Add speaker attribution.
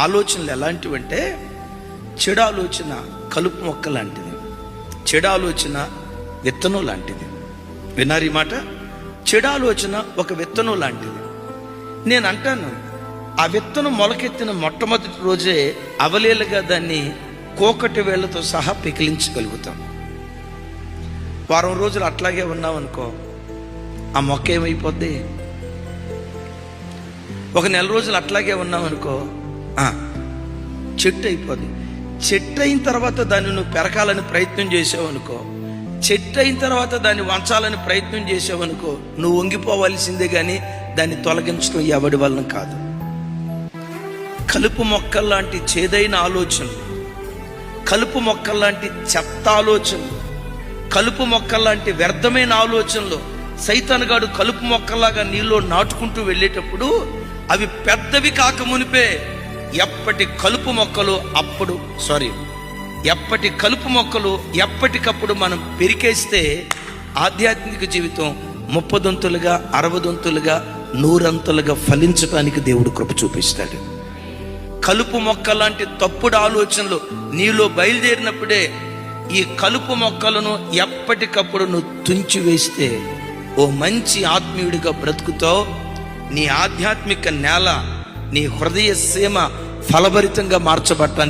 Speaker 1: ఆలోచనలు ఎలాంటివంటే, చెడు ఆలోచన కలుపు మొక్క లాంటిది, చెడు ఆలోచన విత్తనం లాంటిది. విన్నారు ఈ మాట? చెడు ఆలోచన ఒక విత్తనం లాంటిది. నేను అంటాను, ఆ విత్తనం మొలకెత్తిన మొట్టమొదటి రోజే అవలీలగా దాన్ని కోకటి వేళ్లతో సహా పెకిలించగలుగుతాం. వారం రోజులు అట్లాగే ఉన్నామనుకో, ఆ మొక్క ఏమైపోద్ది? ఒక నెల రోజులు అట్లాగే ఉన్నామనుకో, చెట్టు అయిపోద్ది. చెట్టు అయిన తర్వాత దాన్ని నువ్వు పెరకాలని ప్రయత్నం చేసావనుకో, చెట్టు అయిన తర్వాత దాన్ని వంచాలని ప్రయత్నం చేసావనుకో, నువ్వు వంగిపోవాల్సిందే కానీ దాన్ని తొలగించడం ఎవడి వలన కాదు. కలుపు మొక్కల్లాంటి చేదైన ఆలోచనలు, కలుపు మొక్కల్లాంటి చెత్త ఆలోచనలు, కలుపు మొక్కల్లాంటి వ్యర్థమైన ఆలోచనలు సైతానుగాడు కలుపు మొక్కల్లాగా నీలో నాటుకుంటూ వెళ్ళేటప్పుడు అవి పెద్దవి కాక మునిపే ఎప్పటి కలుపు మొక్కలు ఎప్పటికప్పుడు మనం పెరికేస్తే ఆధ్యాత్మిక జీవితం 30 దంతులుగా 60 దంతులుగా 100 అంతులుగా ఫలించడానికి దేవుడు కృప చూపిస్తాడు. కలుపు మొక్క లాంటి తప్పుడు ఆలోచనలు నీలో బయలుదేరినప్పుడే ఈ కలుపు మొక్కలను ఎప్పటికప్పుడు నువ్వు తుంచి వేస్తే ఓ మంచి ఆత్మీయుడిగా బ్రతుకుతావు. నీ ఆధ్యాత్మిక నేల, నీ హృదయ సీమ ఫలభరితంగా మార్చబడటానికి